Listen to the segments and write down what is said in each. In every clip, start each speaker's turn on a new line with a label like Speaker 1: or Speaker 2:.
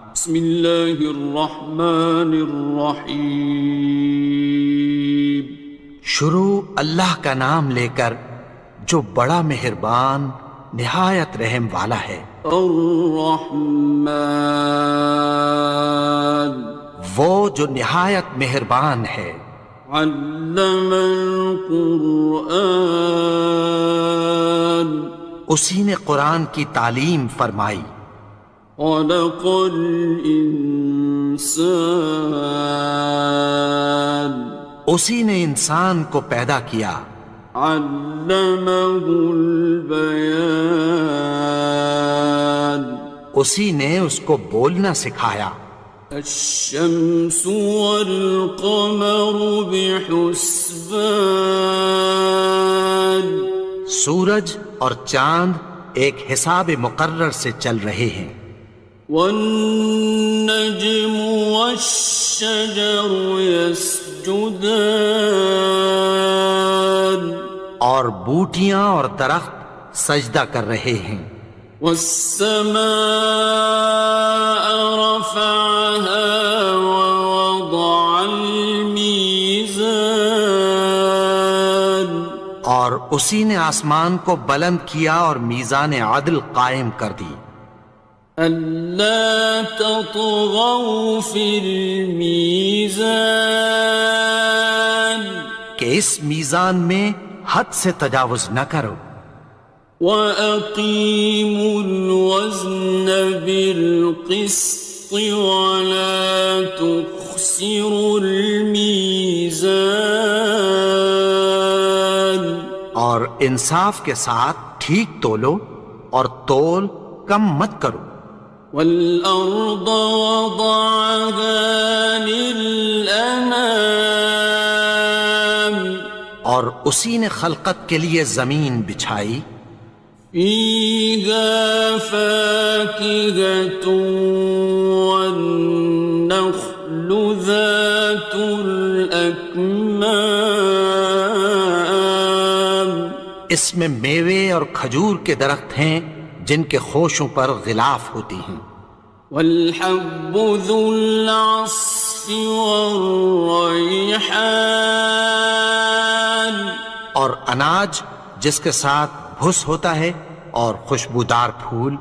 Speaker 1: بسم اللہ الرحمن الرحیم۔
Speaker 2: شروع اللہ کا نام لے کر جو بڑا مہربان نہایت رحم والا ہے۔
Speaker 1: الرحمن،
Speaker 2: وہ جو نہایت مہربان ہے۔
Speaker 1: علم القرآن،
Speaker 2: اسی نے قرآن کی تعلیم فرمائی۔
Speaker 1: خلق الانسان،
Speaker 2: اسی نے انسان کو پیدا کیا۔
Speaker 1: علمہ البیان،
Speaker 2: اسی نے اس کو بولنا سکھایا۔
Speaker 1: الشمس والقمر بحسبان،
Speaker 2: سورج اور چاند ایک حساب مقرر سے چل رہے ہیں۔
Speaker 1: والنجم والشجر يسجدان،
Speaker 2: اور بوٹیاں اور درخت سجدہ کر رہے ہیں۔
Speaker 1: والسماء رفعها ووضع الميزان،
Speaker 2: اور اسی نے آسمان کو بلند کیا اور میزان عدل قائم کر دی۔
Speaker 1: ألا تطغوا في الميزان،
Speaker 2: کہ اس میزان میں حد سے تجاوز نہ کرو۔
Speaker 1: وَأَقِيمُوا الْوَزْنَ بِالْقِسْطِ وَلَا تُخْسِرُوا الْمِيزَانَ،
Speaker 2: اور انصاف کے ساتھ ٹھیک تولو اور تول کم مت کرو۔
Speaker 1: وَالْأَرْضَ وَضَعَهَا لِلْأَنَامِ،
Speaker 2: اور اسی نے خلقت کے لیے زمین بچھائی۔
Speaker 1: فِيهَا فَاكِهَةٌ وَالنَّخْلُ ذَاتُ الْأَكْمَامِ،
Speaker 2: اس میں میوے اور کھجور کے درخت ہیں جن کے خوشوں پر غلاف ہوتی ہیں۔
Speaker 1: وَالْحَبُّ ذُو الْعَصْفِ وَالرَّيْحَانِ،
Speaker 2: اور اناج جس کے ساتھ بھس ہوتا ہے اور خوشبودار پھول۔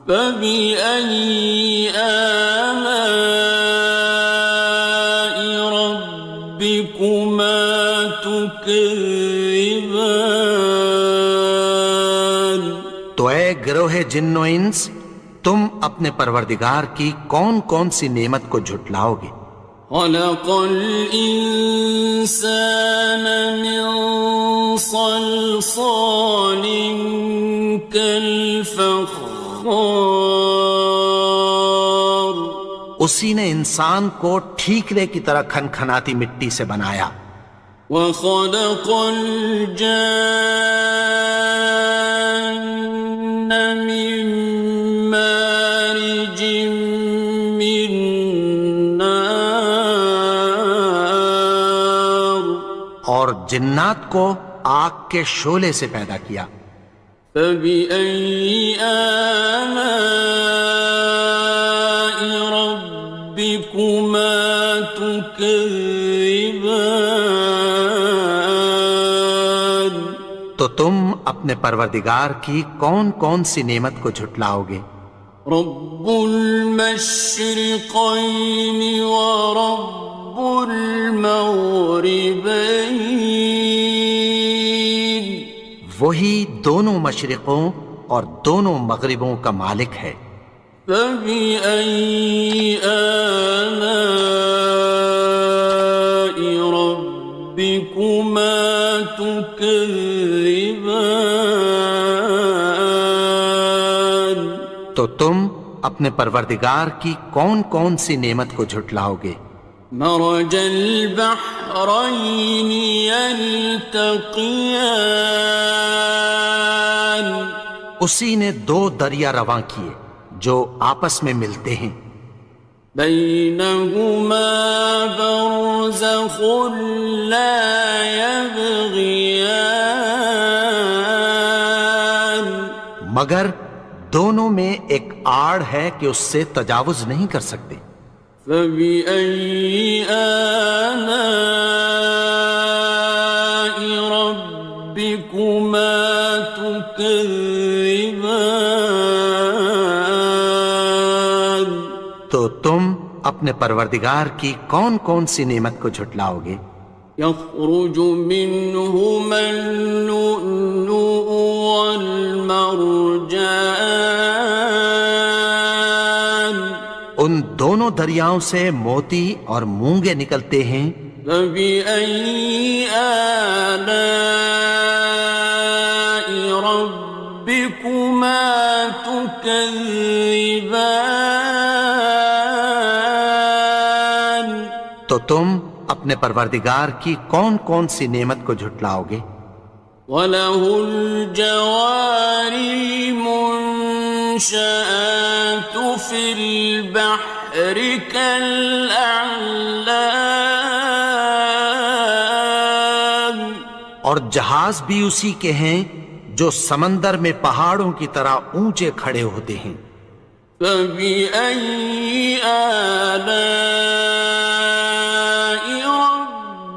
Speaker 1: فَبِأَيِّ آلَاءِ رَبِّكُمَا تُكَذِّبَانِ،
Speaker 2: تو اے گروہ جن و انس، تم اپنے پروردگار کی کون کون سی نعمت کو جھٹلاؤ گے؟
Speaker 1: خَلَقَ الْإِنسَانَ مِنْ صَلْصَالٍ كَالْفَخَّارِ،
Speaker 2: اسی نے انسان کو ٹھیکرے کی طرح کھنکھناتی مٹی سے بنایا۔
Speaker 1: وَخَلَقَ الْجَانَّ مِن مَّارِجٍ مِّن نَّارٍ،
Speaker 2: اور جنات کو آگ کے شعلے سے پیدا کیا۔
Speaker 1: فَبِأَيِّ آلَاءِ رَبِّكُمَا تُكَذِّبَانِ،
Speaker 2: تو تم اپنے پروردگار کی کون کون سی نعمت کو جھٹلاؤ گے؟
Speaker 1: رب المشرقين ورب المغربين،
Speaker 2: وہی دونوں مشرقوں اور دونوں مغربوں کا مالک ہے۔
Speaker 1: فَبِأَيِّ آلَاءِ رَبِّكُمَا تُكَذِّبَانِ،
Speaker 2: تو تم اپنے پروردگار کی کون کون سی نعمت کو جھٹلاؤ گے؟
Speaker 1: مرج البحرين يلتقيان،
Speaker 2: اسی نے دو دریا رواں کیے جو آپس میں ملتے ہیں۔
Speaker 1: بينهما برزخ لا يبغيان،
Speaker 2: مگر دونوں میں ایک آڑ ہے کہ اس سے تجاوز نہیں کر سکتے۔
Speaker 1: فبأي آلاء ربكما تكذبان؟
Speaker 2: تو تم اپنے پروردگار کی کون کون سی نعمت کو جھٹلاؤ گے؟
Speaker 1: يخرج منهما اللؤلؤ والمرجان
Speaker 2: ان دونوں دریاؤں سے موتی اور مونگے نکلتے ہیں۔
Speaker 1: فبأي آلاء ربكما تكذبان؟
Speaker 2: تو تم اپنے پروردگار کی کون کون سی نعمت کو جھٹلاؤ گے؟
Speaker 1: وَلَهُ الْجَوَارِ الْمُنشَآتُ فِي الْبَحْرِ كَالْأَعْلَامِ،
Speaker 2: اور جہاز بھی اسی کے ہیں جو سمندر میں پہاڑوں کی طرح اونچے کھڑے ہوتے ہیں۔
Speaker 1: فَبِأَيِّ آلَاءِ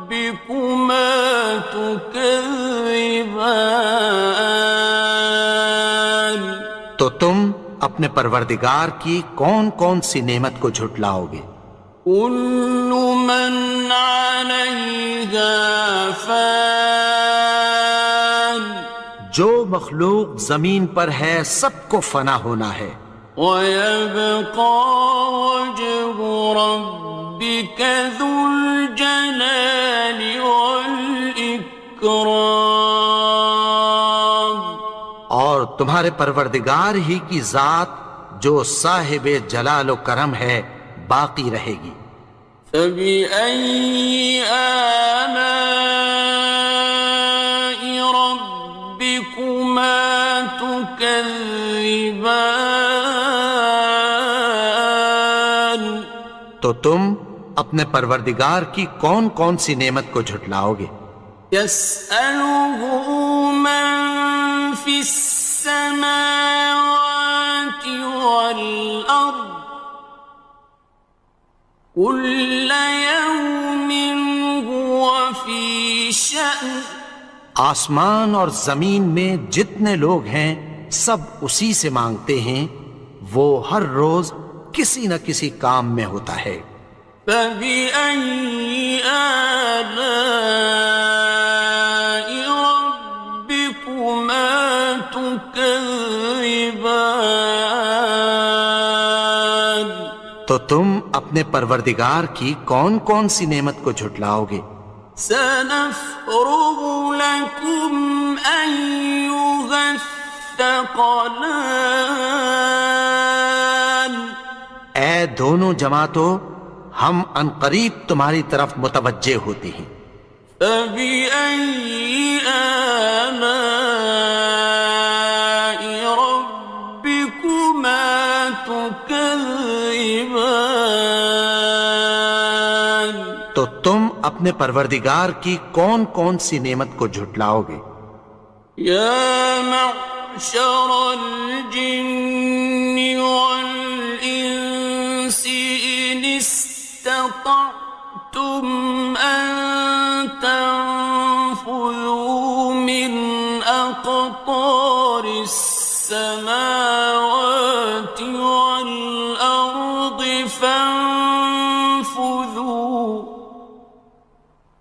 Speaker 1: رَبِّكُمَا تُكَذِّبَانِ؟
Speaker 2: تو تم اپنے پروردگار کی کون کون سی نعمت کو جھٹلاؤ گے؟
Speaker 1: كُلُّ مَنْ عَلَيْهَا فَانٍ،
Speaker 2: جو مخلوق زمین پر ہے سب کو فنا ہونا ہے۔
Speaker 1: وَيَبْقَى وَجْهُ رَبِّكَ ذُو الْجَلَالِ وَالْإِكْرَامِ،
Speaker 2: اور تمہارے پروردگار ہی کی ذات جو صاحب جلال و کرم ہے باقی رہے گی۔
Speaker 1: فَبِأَيِّ آلَاءِ رَبِّكُمَا تُكَذِّبَانِ؟
Speaker 2: تو تم اپنے پروردگار کی کون کون سی نعمت کو جھٹلاؤ گے؟
Speaker 1: يَسْأَلُهُ مَن فِي السَّمَاوَاتِ وَالْأَرْضِ كُلَّ يَوْمٍ هُوَ فِي شَأْنٍ،
Speaker 2: آسمان اور زمین میں جتنے لوگ ہیں سب اسی سے مانگتے ہیں، وہ ہر روز کسی نہ کسی کام میں ہوتا ہے۔
Speaker 1: فَبِأَيِّ آلَاءِ رَبِّكُمَا تُكَذِّبَانِ؟
Speaker 2: تو تم اپنے پروردگار کی کون کون سی نعمت کو جھٹلاؤ گے؟
Speaker 1: سَنَفْرُغُ لَكُمْ أَيُّهَ الثَّقَلَانِ؟
Speaker 2: اے دونوں جماعتوں، ہم عنقریب تمہاری طرف متوجہ ہوتے ہیں۔
Speaker 1: فَبِأَيِّ آلَاءِ رَبِّكُمَا تُكَذِّبَانِ؟
Speaker 2: تو تم اپنے پروردگار کی کون کون سی نعمت کو جھٹلاؤ گے؟
Speaker 1: يَا مَعْشَرَ الْجِنِّ وَالْإِنسِ إِنِ اسْتَطَعْتُمْ أَن تَنفُذُوا مِنْ أَقْطَارِ السَّمَاوَاتِ وَالْأَرْضِ فَانفُذُوا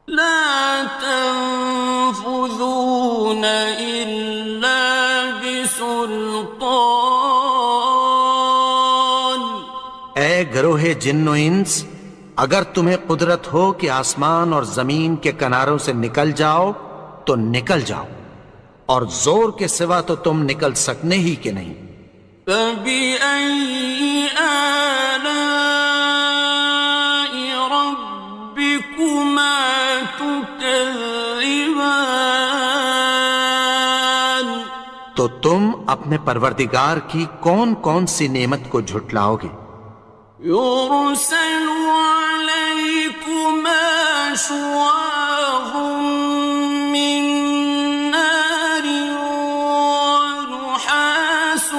Speaker 1: لَا تَنفُذُونَ إِلَّا بِسُلْطَانٍ۔
Speaker 2: اے گروہ جن و انس، اگر تمہیں قدرت ہو کہ آسمان اور زمین کے کناروں سے نکل جاؤ تو نکل جاؤ، اور زور کے سوا تو تم نکل سکنے ہی کے نہیں۔
Speaker 1: فَبِأَيِّ آلَاءِ رَبِّكُمَا تُكَذِّبَانِ؟
Speaker 2: تو تم اپنے پروردگار کی کون کون سی نعمت کو جھٹلاؤ گے؟
Speaker 1: يُرْسَلُ عَلَيْكُمَا شُوَاظٌ مِّن نَّارٍ وَنُحَاسٌ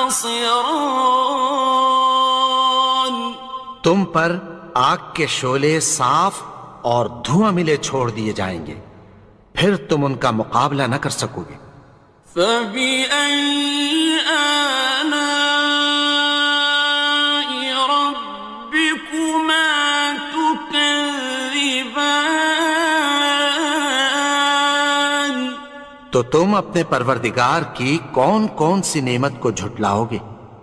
Speaker 1: تنتصران.
Speaker 2: تم پر آگ کے شعلے صاف اور دھواں ملے چھوڑ دیے جائیں گے، پھر تم ان کا مقابلہ نہ کر سکو گے۔
Speaker 1: فبأي آلاء ربكما تكذبان.
Speaker 2: تو تم اپنے پروردگار کی کون کون سی نعمت کو جھٹلاؤ گے؟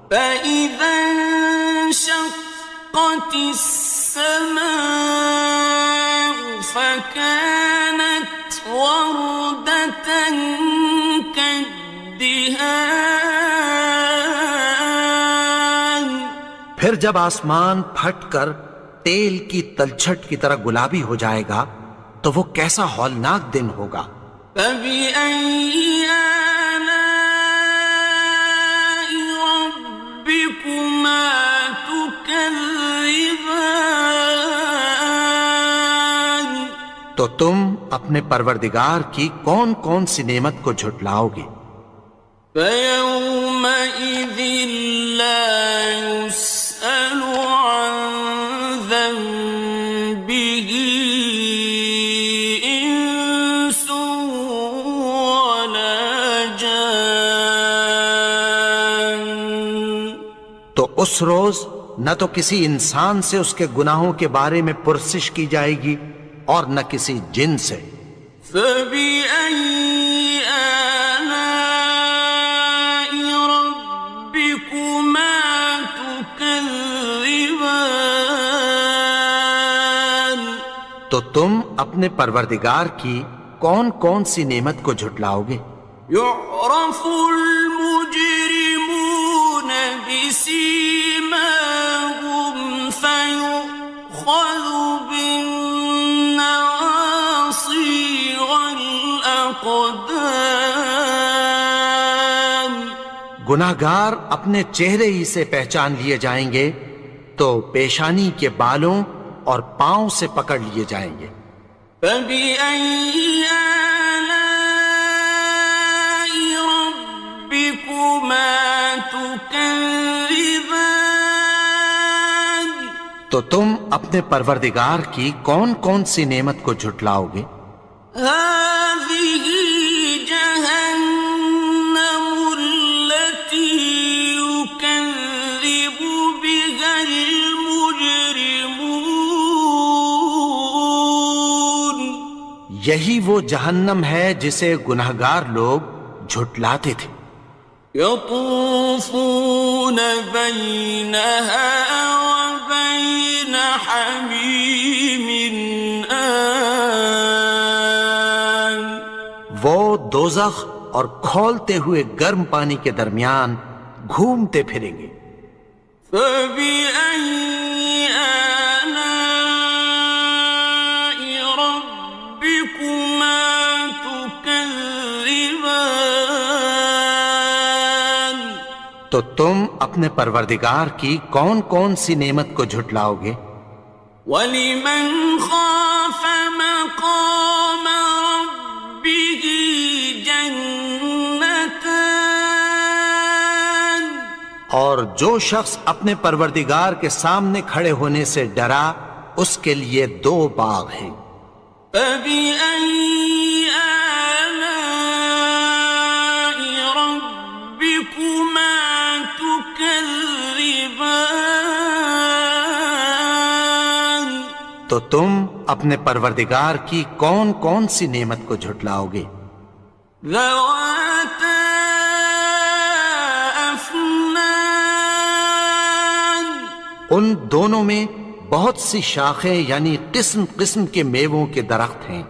Speaker 1: فإذا انشقت السماء فكانت وردة كالدهان.
Speaker 2: پھر جب آسمان پھٹ کر تیل کی تلچھٹ کی طرح گلابی ہو جائے گا تو وہ کیسا ہولناک دن ہوگا۔
Speaker 1: فبأي آلاء ربكما تكذبان.
Speaker 2: تو تم اپنے پروردگار کی کون کون سی نعمت کو جھٹلاؤ گے؟
Speaker 1: فيومئذ لا يسأل عن ذنبه إنس ولا جان.
Speaker 2: تو اس روز نہ تو کسی انسان سے اس کے گناہوں کے بارے میں پرسش کی جائے گی اور نہ کسی جن سے۔
Speaker 1: فبأي آلاء ربكما تكذبان.
Speaker 2: تو تم اپنے پروردگار کی کون کون سی نعمت کو جھٹلاؤ گے؟
Speaker 1: يعرف المجرمون بسيماهم فيؤخذ بالنواصي والأقدام.
Speaker 2: گناہگار اپنے چہرے ہی سے پہچان لیے جائیں گے تو پیشانی کے بالوں اور پاؤں سے پکڑ لیے جائیں گے۔
Speaker 1: فبأي آلاء ربكما تكذبان.
Speaker 2: تو تم اپنے پروردگار کی کون کون سی نعمت کو جھٹلاؤ گے؟
Speaker 1: هذه جهنم التي يكذب بها المجرمون.
Speaker 2: یہی وہ جہنم ہے جسے گناہگار لوگ جھٹلاتے تھے۔
Speaker 1: يطوفون بينها وبين حميم آن.
Speaker 2: وہ دوزخ اور کھولتے ہوئے گرم پانی کے درمیان گھومتے پھریں گے۔
Speaker 1: فبأي آلاء ربكما تكذبان.
Speaker 2: تو تم اپنے پروردگار کی کون کون سی نعمت کو جھٹلاؤ گے؟
Speaker 1: وَلِمَنْ خَافَ مَقَامَ رَبِّهِ جَنَّتَانِ.
Speaker 2: اور جو شخص اپنے پروردگار کے سامنے کھڑے ہونے سے ڈرا اس کے لیے دو باغ ہیں۔
Speaker 1: فَبِأَيِّ آلَاءِ رَبِّكُمَا تُكَذِّبَانِ.
Speaker 2: تو تم اپنے پروردگار کی کون کون سی نعمت کو جھٹلاؤ گے؟
Speaker 1: ذَوَاتَا أَفْنَانٍ.
Speaker 2: ان دونوں میں بہت سی شاخیں یعنی قسم قسم کے میووں کے درخت ہیں۔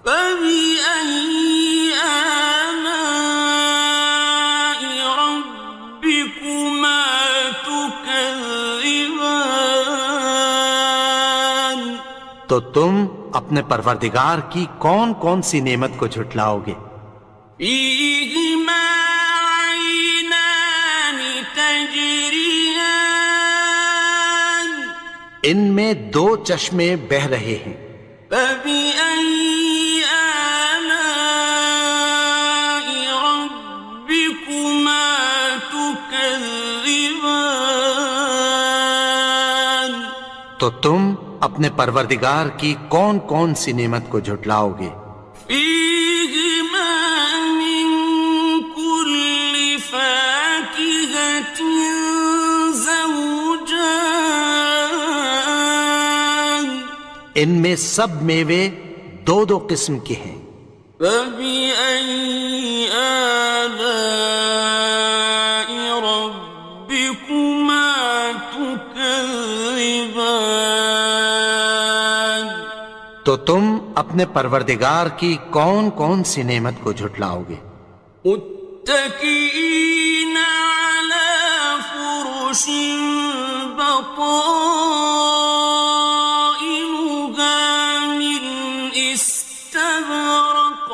Speaker 1: فَبِأَيِّ آلَاءِ رَبِّكُمَا تُكَذِّبَانِ.
Speaker 2: تو تم اپنے پروردگار کی کون کون سی نعمت کو جھٹلاؤ گے؟
Speaker 1: فِيهِمَا عَيْنَانِ تَجْرِيَانِ.
Speaker 2: ان میں دو چشمے بہہ رہے ہیں۔
Speaker 1: فَبِأَيِّ آلَاءِ رَبِّكُمَا تُكَذِّبَانِ. تكذبان
Speaker 2: تو تم اپنے پروردگار کی کون کون سی نعمت کو جھٹلاؤ گے؟
Speaker 1: فيهما من كل فاكهة زوجان
Speaker 2: ان میں سب میوے دو دو قسم کے ہیں۔
Speaker 1: فبأي آلاء ربكما تكذبان
Speaker 2: تو تم اپنے پروردگار کی کون کون سی نعمت کو جھٹلاؤ گے؟
Speaker 1: متكئين على فرش بطائنها من استبرق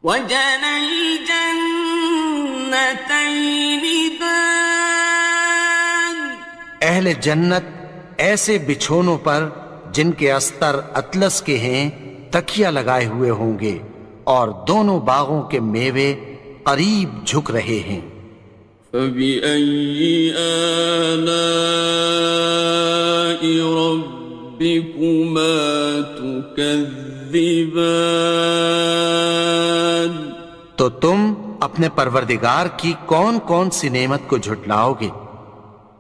Speaker 1: وجنى الجنتين دان
Speaker 2: اہل جنت ایسے بچھونوں پر جن کے استر اطلس کے ہیں تکیہ لگائے ہوئے ہوں گے اور دونوں باغوں کے میوے قریب جھک رہے ہیں۔
Speaker 1: فبأي آلاء ربكما تكذبان
Speaker 2: تو تم اپنے پروردگار کی کون کون سی نعمت کو جھٹلاؤ گے؟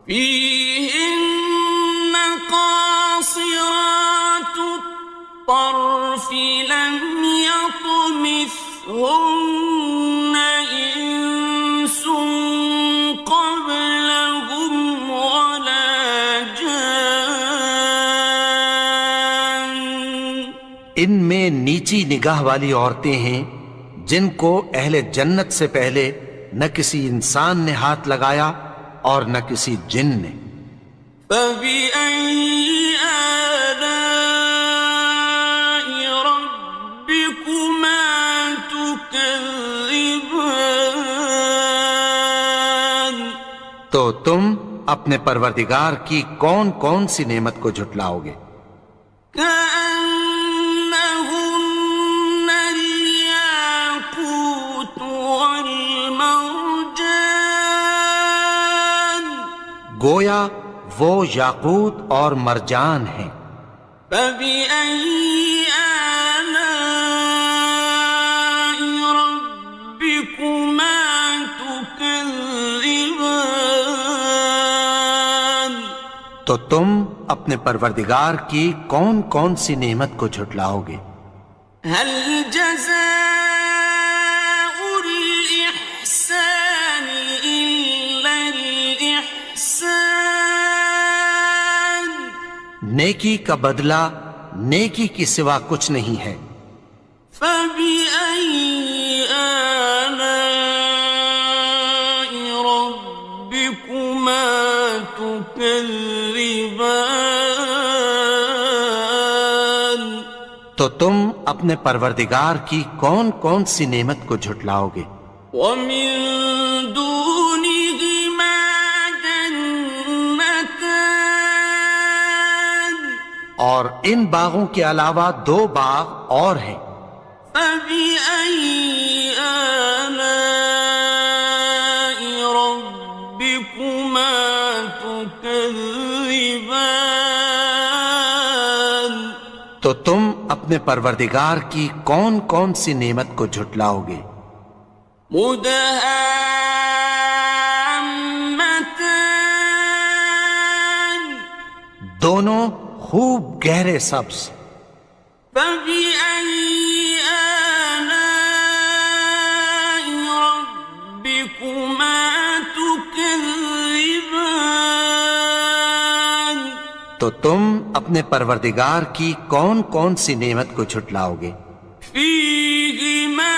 Speaker 1: فيهن قاصرات الطرف لم يطمثهن إنس قبلهم ولا جان
Speaker 2: ان میں نیچی نگاہ والی عورتیں ہیں جن کو اہل جنت سے پہلے نہ کسی انسان نے ہاتھ لگایا اور نہ کسی جن نے۔
Speaker 1: فبأي آلاء ربكما تكذبان
Speaker 2: تو تم اپنے پروردگار کی کون کون سی نعمت کو جھٹلاؤ گے؟
Speaker 1: كأنهن الياقوت والمرجان
Speaker 2: گویا وہ یاقوت اور مرجان ہیں۔
Speaker 1: فبأي آلاء ربكما تكذبان
Speaker 2: تو تم اپنے پروردگار کی کون کون سی نعمت کو جھٹلاؤ گے؟
Speaker 1: هل جزاء الإحسان إلا الإحسان
Speaker 2: نیکی کا بدلہ نیکی کی سوا کچھ نہیں ہے۔
Speaker 1: فبأي آلاء ربكما تكذبان
Speaker 2: تو تم اپنے پروردگار کی کون کون سی نعمت کو جھٹلاؤ گے؟
Speaker 1: ومن دونهما جنتان
Speaker 2: اور ان باغوں کے علاوہ دو باغ اور ہیں۔
Speaker 1: فبأي آلاء ربكما تكذبان
Speaker 2: تو تم اپنے پروردگار کی کون کون سی نعمت کو جھٹلاؤ گے؟
Speaker 1: مدهامتان
Speaker 2: دونوں خوب گہرے سبز۔
Speaker 1: فبأي آلاء ربكما تكذبان
Speaker 2: تو تم اپنے پروردگار کی کون کون سی نعمت کو جھٹلاؤ گے؟
Speaker 1: فيهما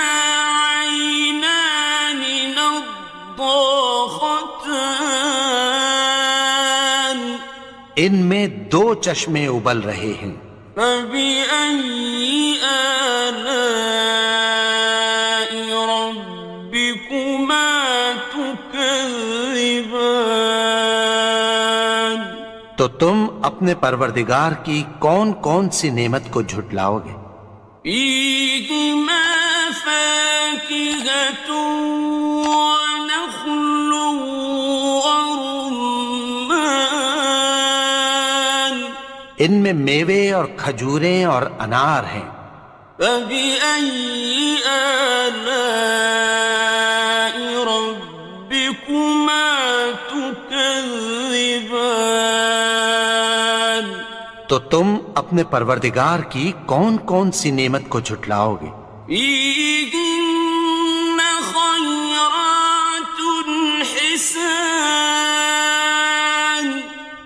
Speaker 1: عينان نضاختان
Speaker 2: ان میں دو چشمے ابل رہے ہیں۔
Speaker 1: فبأي آلاء ربكما تكذبان
Speaker 2: تو تم اپنے پروردگار کی کون کون سی نعمت کو جھٹلاؤ گے؟
Speaker 1: فيهما فاكهة ونخل
Speaker 2: ان میں میوے اور کھجوریں اور انار ہیں۔
Speaker 1: فبأي آلاء ربكما تكذبان؟
Speaker 2: تو تم اپنے پروردگار کی کون کون سی نعمت کو جھٹلاؤ گے؟
Speaker 1: فيهن خيرات حسان،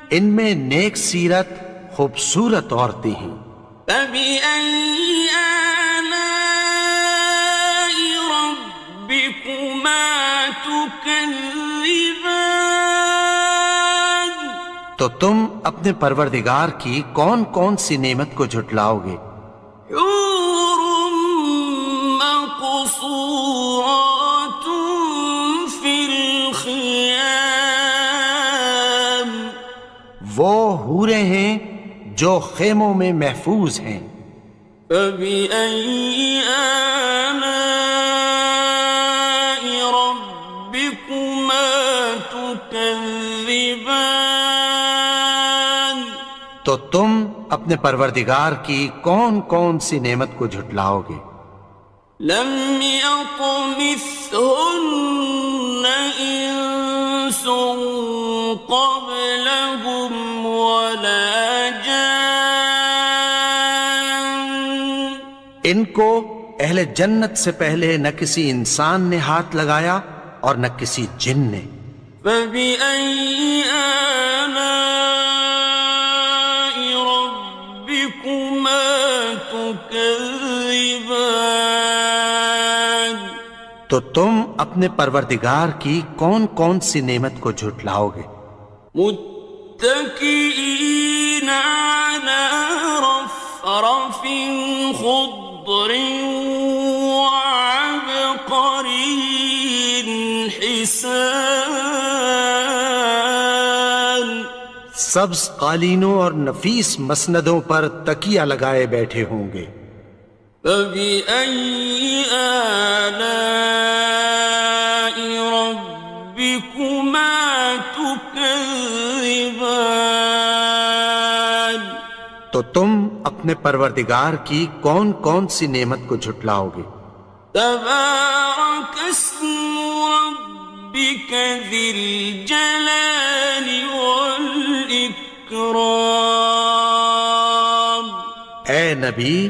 Speaker 2: ان میں نیک سیرت خوبصورت عورتیں ہیں۔
Speaker 1: فبأي آلاء ربكما تكذبان؟
Speaker 2: تو تم اپنے پروردگار کی کون کون سی نعمت کو جھٹلاؤ گے؟
Speaker 1: حور مقصورات في الخيام،
Speaker 2: وہ حوریں ہیں جو خیموں میں محفوظ ہیں۔
Speaker 1: فبأي آلاء ربكما تكذبان؟
Speaker 2: تو تم اپنے پروردگار کی کون کون سی نعمت کو جھٹلاؤ گے؟
Speaker 1: لم يطمثهن إنس قبلهم ولا جان،
Speaker 2: ان کو اہل جنت سے پہلے نہ کسی انسان نے ہاتھ لگایا اور نہ کسی جن نے۔
Speaker 1: فبأي آلاء ربكما تكذبان؟
Speaker 2: تو تم اپنے پروردگار کی کون کون سی نعمت کو جھٹلاؤ گے؟
Speaker 1: متكئين على رفرف خضر وعبقري حسان،
Speaker 2: سبز قالینوں اور نفیس مسندوں پر تکیہ لگائے بیٹھے ہوں گے۔
Speaker 1: فبأي آلاء ربكما تكذبان؟
Speaker 2: تو تم اپنے پروردگار کی کون کون سی نعمت کو جھٹلاؤ گے؟
Speaker 1: تبارك اسم ربك ذي الجلال والإكرام۔
Speaker 2: اے نبی،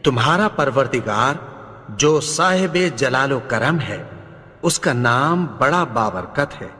Speaker 2: تمہارا پروردگار جو صاحب جلال و کرم ہے، اس کا نام بڑا بابرکت ہے۔